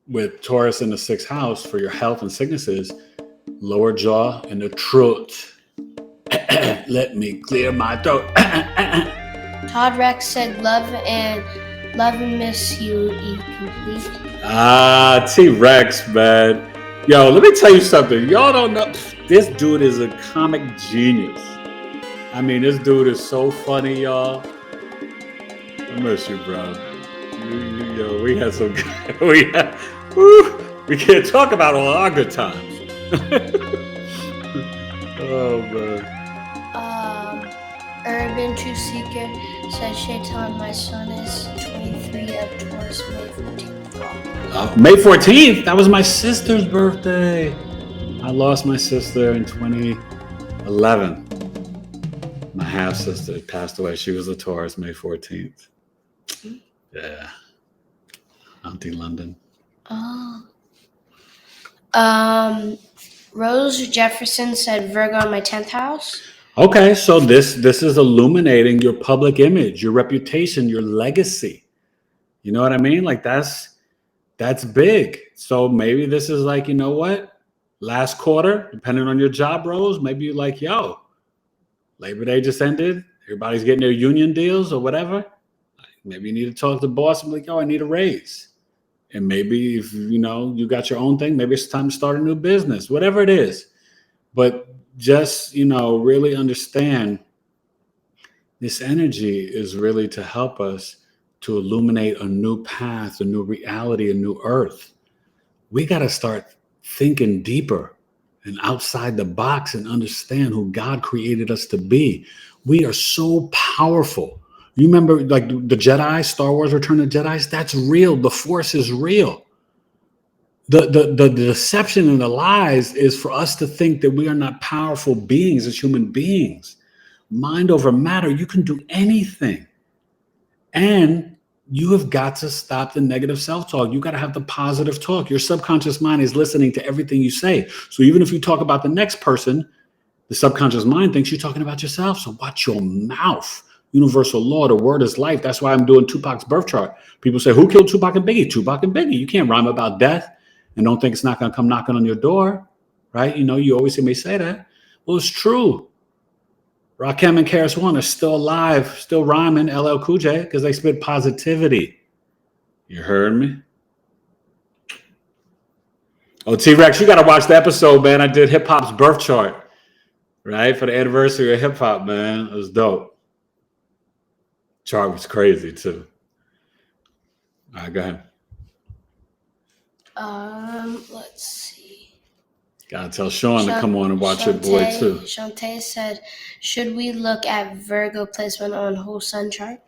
with Taurus in the 6th house for your health and sicknesses, lower jaw and the truth. Let me clear my throat. Todd Rex said, love and miss you, E complete. T-Rex, man. Yo, let me tell you something. Y'all don't know. This dude is a comic genius. I mean, this dude is so funny, y'all. I miss you, bro. Yo, we had some. We can't talk about all our good times. Oh man. Urban True Seeker said, Shaitan, my son is 23 of Taurus, May 14th. May 14th. That was my sister's birthday. I lost my sister in 2011. My half sister passed away. She was a Taurus, May 14th. Yeah. Auntie London. Oh. Rose Jefferson said Virgo in my 10th house. Okay, so this is illuminating your public image, your reputation, your legacy. You know what I mean? Like that's big. So maybe this is like, you know what? Last quarter, depending on your job roles, maybe you're like, yo, Labor Day just ended. Everybody's getting their union deals or whatever. Maybe you need to talk to the boss and be like, yo, I need a raise. And maybe if, you got your own thing, maybe it's time to start a new business, whatever it is. But just, really understand this energy is really to help us to illuminate a new path, a new reality, a new earth. We got to start thinking deeper and outside the box and understand who God created us to be. We are so powerful. You remember like the Jedi, Star Wars Return of the Jedi? That's real. The Force is real. The deception and the lies is for us to think that we are not powerful beings as human beings. Mind over matter, you can do anything. And you have got to stop the negative self-talk. You got to have the positive talk. Your subconscious mind is listening to everything you say. So even if you talk about the next person, the subconscious mind thinks you're talking about yourself. So watch your mouth. Universal law, the word is life. That's why I'm doing Tupac's birth chart. People say, who killed Tupac and Biggie? Tupac and Biggie. You can't rhyme about death and don't think it's not going to come knocking on your door, right? You always hear me say that. Well, it's true. Rakim and Karis One are still alive, still rhyming LL Cool J because they spit positivity. You heard me? Oh, T-Rex, you got to watch the episode, man. I did hip hop's birth chart, right? For the anniversary of hip hop, man. It was dope. Chart was crazy, too. All right, go ahead. Let's see. Gotta tell Sean to come on and watch your boy too. Shantae said, should we look at Virgo placement on whole sun chart?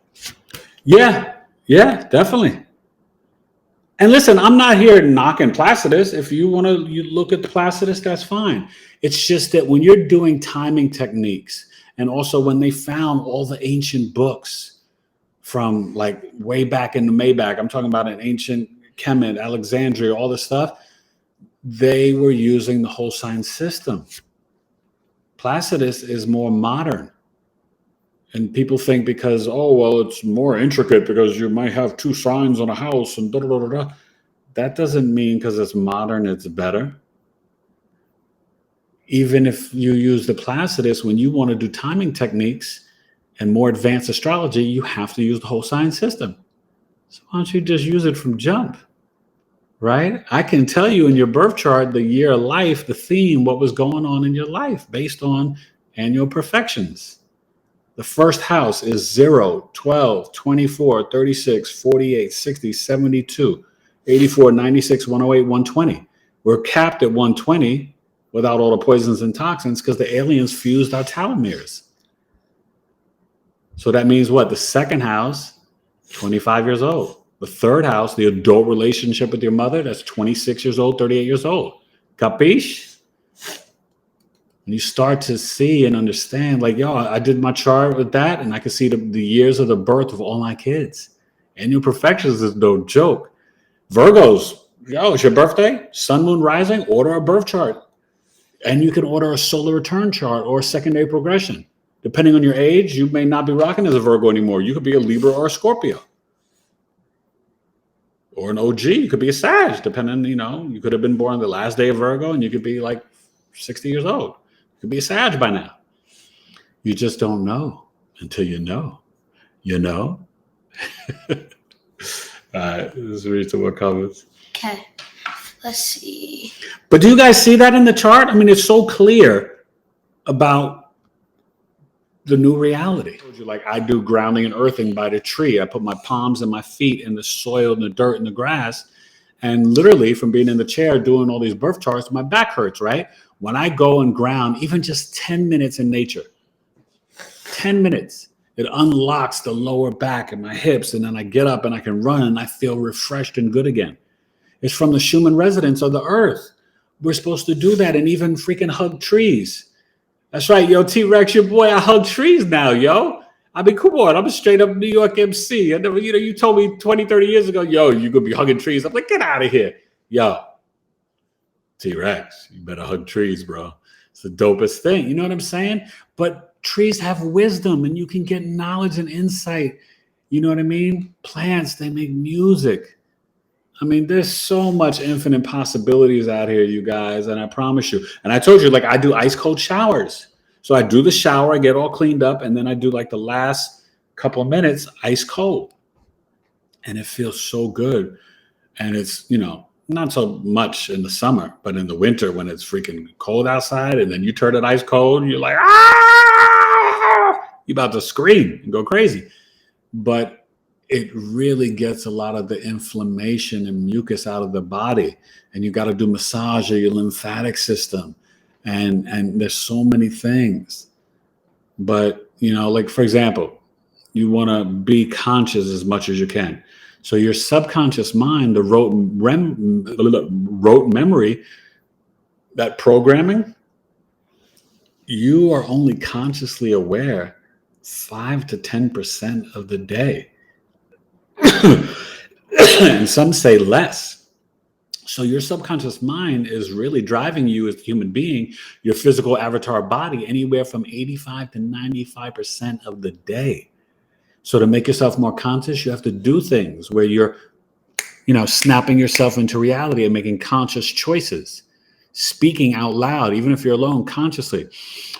Yeah, definitely. And listen, I'm not here knocking Placidus. If you want to look at the Placidus, that's fine. It's just that when you're doing timing techniques, and also when they found all the ancient books from like way back in the Maybach, I'm talking about an ancient Kemet, Alexandria, all this stuff, they were using the whole sign system. Placidus is more modern. And people think because, it's more intricate because you might have two signs on a house and da-da-da-da-da. That doesn't mean because it's modern, it's better. Even if you use the Placidus, when you want to do timing techniques and more advanced astrology, you have to use the whole sign system. So why don't you just use it from jump, right? I can tell you in your birth chart, the year of life, the theme, what was going on in your life based on annual perfections. The first house is 0, 12, 24, 36, 48, 60, 72, 84, 96, 108, 120. We're capped at 120 without all the poisons and toxins because the aliens fused our telomeres. So that means what? The second house, 25 years old. The third house, the adult relationship with your mother, that's 26 years old, 38 years old. Capiche? And you start to see and understand, like, I did my chart with that, and I can see the years of the birth of all my kids. Annual perfections is no joke. Virgos, it's your birthday, sun, moon, rising, order a birth chart. And you can order a solar return chart or a secondary progression. Depending on your age, you may not be rocking as a Virgo anymore. You could be a Libra or a Scorpio. Or an OG. You could be a Sag, depending, you could have been born the last day of Virgo and you could be like 60 years old. You could be a Sag by now. You just don't know until you know. You know? All right, let's read some more comments. Okay. Let's see. But do you guys see that in the chart? I mean, it's so clear about the new reality. Like I do grounding and earthing by the tree. I put my palms and my feet in the soil and the dirt and the grass. And literally from being in the chair doing all these birth charts, my back hurts, right? When I go and ground, even just 10 minutes in nature, 10 minutes, it unlocks the lower back and my hips. And then I get up and I can run and I feel refreshed and good again. It's from the Schumann resonance of the earth. We're supposed to do that and even freaking hug trees. That's right, yo, T-Rex, your boy, I hug trees now, yo. I mean, come on, I'm a straight up New York MC. I never, you told me 20, 30 years ago, yo, you're going to be hugging trees. I'm like, get out of here. Yo, T-Rex, you better hug trees, bro. It's the dopest thing. You know what I'm saying? But trees have wisdom and you can get knowledge and insight. You know what I mean? Plants, they make music. I mean, there's so much infinite possibilities out here, you guys. And I promise you, and I told you, like I do ice cold showers. So I do the shower, I get all cleaned up, and then I do like the last couple of minutes ice cold. And it feels so good. And it's, not so much in the summer, but in the winter when it's freaking cold outside and then you turn it ice cold and you're like, ah, you're about to scream and go crazy. But it really gets a lot of the inflammation and mucus out of the body. And you got to do massage of your lymphatic system. And there's so many things. But, like, for example, you want to be conscious as much as you can. So your subconscious mind, the rote memory, that programming, you are only consciously aware 5 to 10% of the day. And some say less. So your subconscious mind is really driving you as a human being, your physical avatar body, anywhere from 85 to 95% of the day. So to make yourself more conscious, you have to do things where you're, snapping yourself into reality and making conscious choices, speaking out loud, even if you're alone, consciously.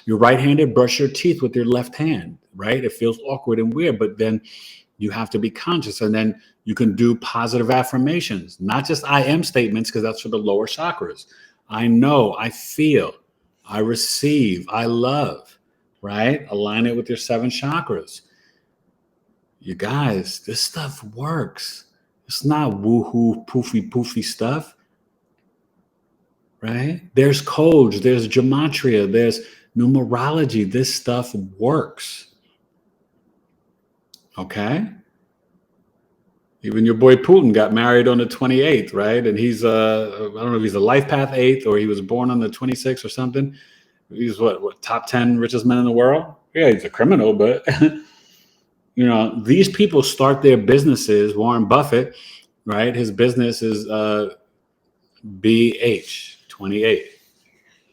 You're right-handed, brush your teeth with your left hand, right? It feels awkward and weird, but then you have to be conscious. And then you can do positive affirmations, not just I am statements, because that's for the lower chakras. I know, I feel, I receive, I love, right? Align it with your 7 chakras. You guys, this stuff works. It's not woohoo, poofy stuff, right? There's codes, there's gematria, there's numerology. This stuff works. Okay? Even your boy Putin got married on the 28th, right? And he's, I don't know if he's a life path 8th or he was born on the 26th or something. He's what top 10 richest men in the world? Yeah, he's a criminal, but... these people start their businesses. Warren Buffett, right? His business is BH, 28.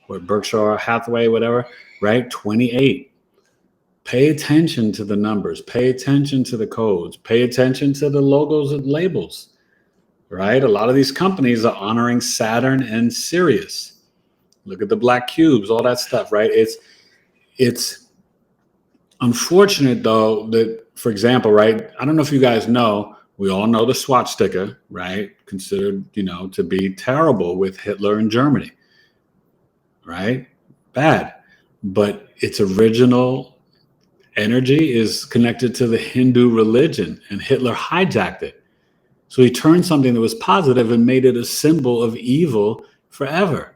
Or Berkshire Hathaway, whatever, right? 28. Pay attention to the numbers. Pay attention to the codes. Pay attention to the logos and labels, right? A lot of these companies are honoring Saturn and Sirius. Look at the black cubes, all that stuff, right? It's unfortunate, though, that, for example, right, I don't know if you guys know, we all know the swastika, right, considered, to be terrible with Hitler in Germany, right? Bad. But its original energy is connected to the Hindu religion, and Hitler hijacked it. So he turned something that was positive and made it a symbol of evil forever.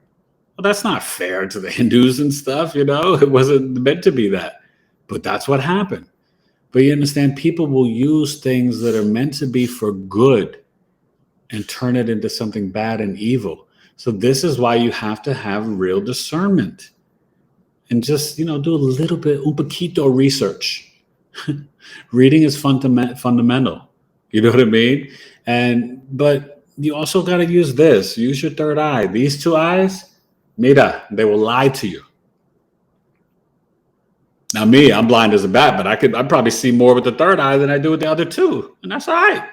Well, that's not fair to the Hindus and stuff, It wasn't meant to be that. But that's what happened. But you understand, people will use things that are meant to be for good and turn it into something bad and evil. So this is why you have to have real discernment and just, do a little bit, un poquito research. Reading is fundamental. You know what I mean? But you also got to use this. Use your third eye. These 2 eyes, mira, they will lie to you. Now me, I'm blind as a bat, but I'd probably see more with the third eye than I do with the other two. And that's all right.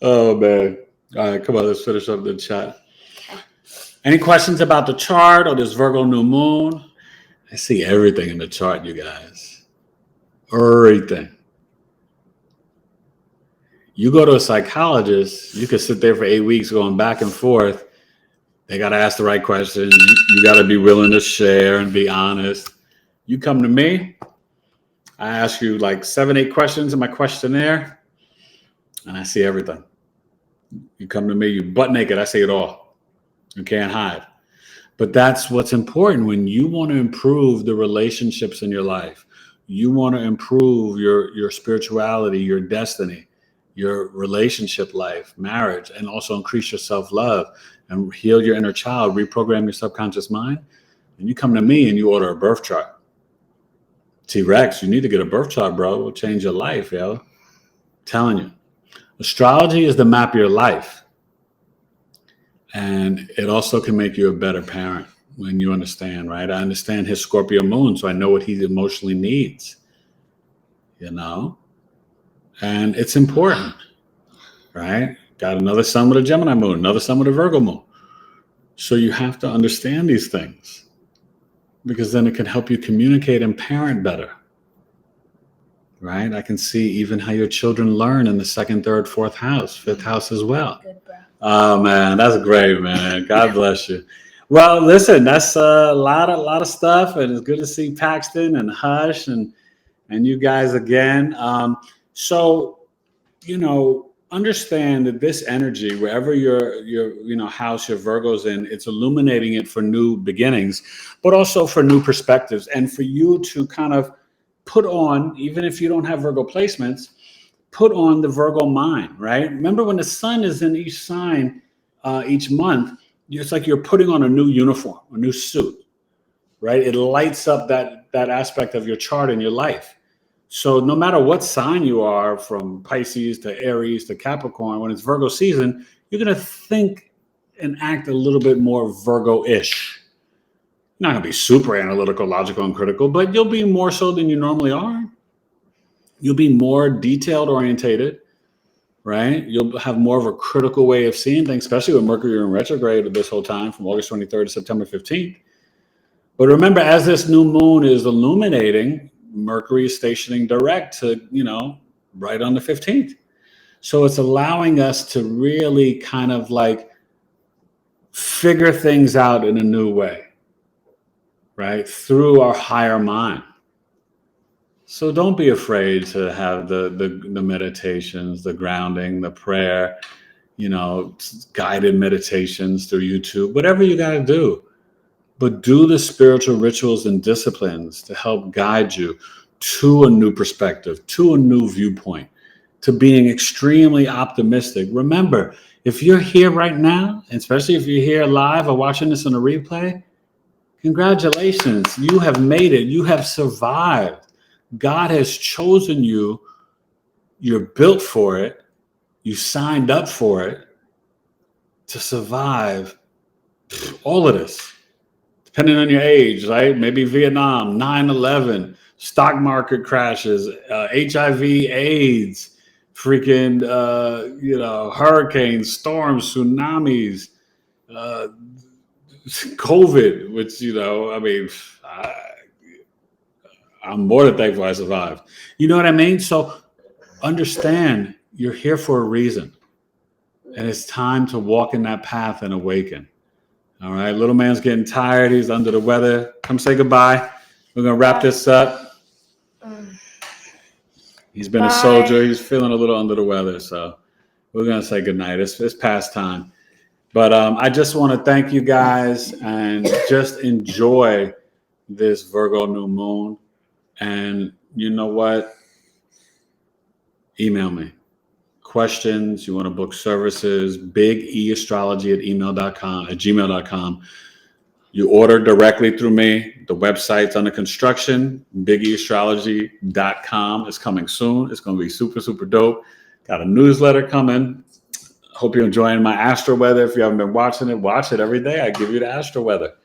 Oh man. All right, come on, let's finish up the chat. Any questions about the chart or this Virgo new moon? I see everything in the chart, you guys. Everything. You go to a psychologist, you could sit there for 8 weeks going back and forth. They got to ask the right questions. You got to be willing to share and be honest. You come to me, I ask you like 7, 8 questions in my questionnaire, and I see everything. You come to me, you butt naked, I see it all. You can't hide. But that's what's important when you want to improve the relationships in your life. You want to improve your spirituality, your destiny, your relationship life, marriage, and also increase your self-love and heal your inner child, reprogram your subconscious mind. And you come to me and you order a birth chart. T-Rex, you need to get a birth chart, bro. It will change your life, yo. I'm telling you. Astrology is the map of your life. And it also can make you a better parent when you understand, right? I understand his Scorpio moon, so I know what he emotionally needs, you know? And it's important, right? Got another sun with a Gemini moon, another sun with a Virgo moon. So you have to understand these things because then it can help you communicate and parent better, right? I can see even how your children learn in the 2nd, 3rd, 4th house, 5th house as well. Good, bro. Oh man, that's great, man. God bless you. Well, listen, that's a lot of stuff, and it's good to see Paxton and Hush and you guys again. So, you know, understand that this energy, wherever your house, your Virgo's in, it's illuminating it for new beginnings, but also for new perspectives, and for you to kind of put on, even if you don't have Virgo placements, put on the Virgo mind, right? Remember when the sun is in each sign each month, it's like you're putting on a new uniform, a new suit, right? It lights up that aspect of your chart in your life. So no matter what sign you are, from Pisces to Aries to Capricorn, when it's Virgo season, you're going to think and act a little bit more Virgo-ish. You're not going to be super analytical, logical, and critical, but you'll be more so than you normally are. You'll be more detailed orientated, right? You'll have more of a critical way of seeing things, especially with Mercury in retrograde this whole time from August 23rd to September 15th. But remember, as this new moon is illuminating, Mercury is stationing direct to, right on the 15th. So it's allowing us to really kind of like figure things out in a new way, right? Through our higher mind. So don't be afraid to have the meditations, the grounding, the prayer, guided meditations through YouTube, whatever you got to do. But do the spiritual rituals and disciplines to help guide you to a new perspective, to a new viewpoint, to being extremely optimistic. Remember, if you're here right now, especially if you're here live or watching this on a replay, congratulations. You have made it. You have survived. God has chosen you. You're built for it. You signed up for it to survive all of this, depending on your age, right? Maybe Vietnam, 9/11, stock market crashes, HIV, AIDS, freaking, hurricanes, storms, tsunamis, COVID, which, I'm more than thankful I survived. You know what I mean? So understand you're here for a reason. And it's time to walk in that path and awaken. All right. Little man's getting tired. He's under the weather. Come say goodbye. We're going to wrap this up. He's been a soldier. He's feeling a little under the weather. So we're going to say goodnight. It's past time. But I just want to thank you guys and just enjoy this Virgo new moon. And you know what? Email me. Questions, you want to book services, bigeastrology at gmail.com. You order directly through me. The website's under construction. bigeastrology.com is coming soon. It's going to be super, super dope. Got a newsletter coming. Hope you're enjoying my astro weather. If you haven't been watching it, watch it every day. I give you the astro weather,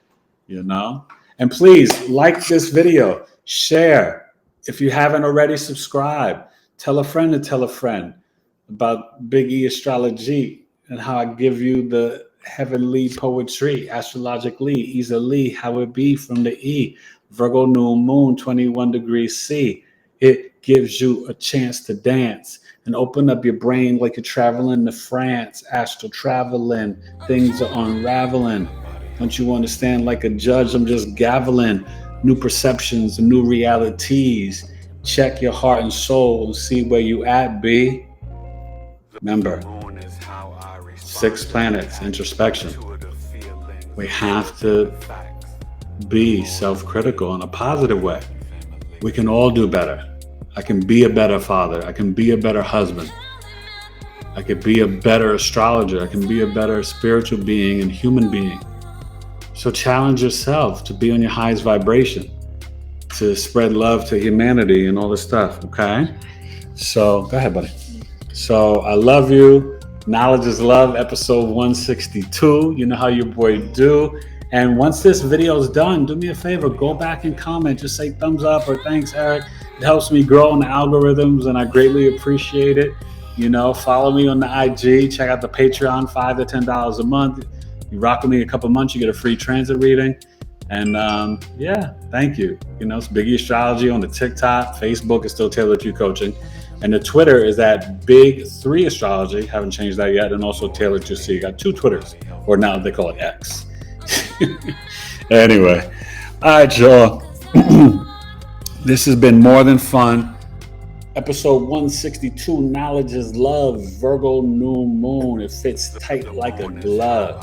And please like this video, share. If you haven't already, subscribe. Tell a friend to tell a friend about Big E Astrology and how I give you the heavenly poetry, astrologically, easily, how it be from the E. Virgo new moon, 21 degrees C. It gives you a chance to dance and open up your brain like you're traveling to France, astral traveling. Things are unraveling. Don't you understand? Like a judge, I'm just gaveling new perceptions, new realities. Check your heart and soul and see where you at, B. Remember, 6 planets, introspection. We have to be self-critical in a positive way. We can all do better. I can be a better father. I can be a better husband. I could be a better astrologer. I can be a better spiritual being and human being. So challenge yourself to be on your highest vibration, to spread love to humanity and all this stuff, okay? So go ahead, buddy. So I love you. Knowledge is love, episode 162. You know how your boy do. And once this video is done, do me a favor, go back and comment. Just say thumbs up or thanks, Eric. It helps me grow in the algorithms, and I greatly appreciate it. You know, follow me on the IG. Check out the Patreon, $5 to $10 a month. You rock with me a couple months, you get a free transit reading. And yeah, thank you. You know, it's Big E Astrology on the TikTok. Facebook is still Tailored to You Coaching. And the Twitter is at Big3 Astrology. Haven't changed that yet. And also Tailored to See. Got 2 Twitters. Or now they call it X. Anyway. All right, y'all. This has been more than fun. Episode 162, Knowledge is Love, Virgo new moon. It fits tight like a glove.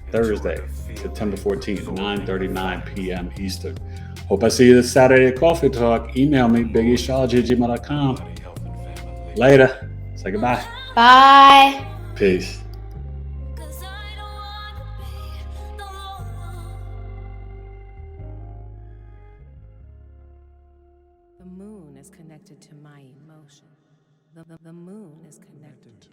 Thursday, September 14th, 9:39 p.m. Eastern. Hope I see you this Saturday at Coffee Talk. Email me, bigeastrology@gmail.com. Later. Say goodbye. Bye. Peace. The moon is connected to my emotion. The moon is connected to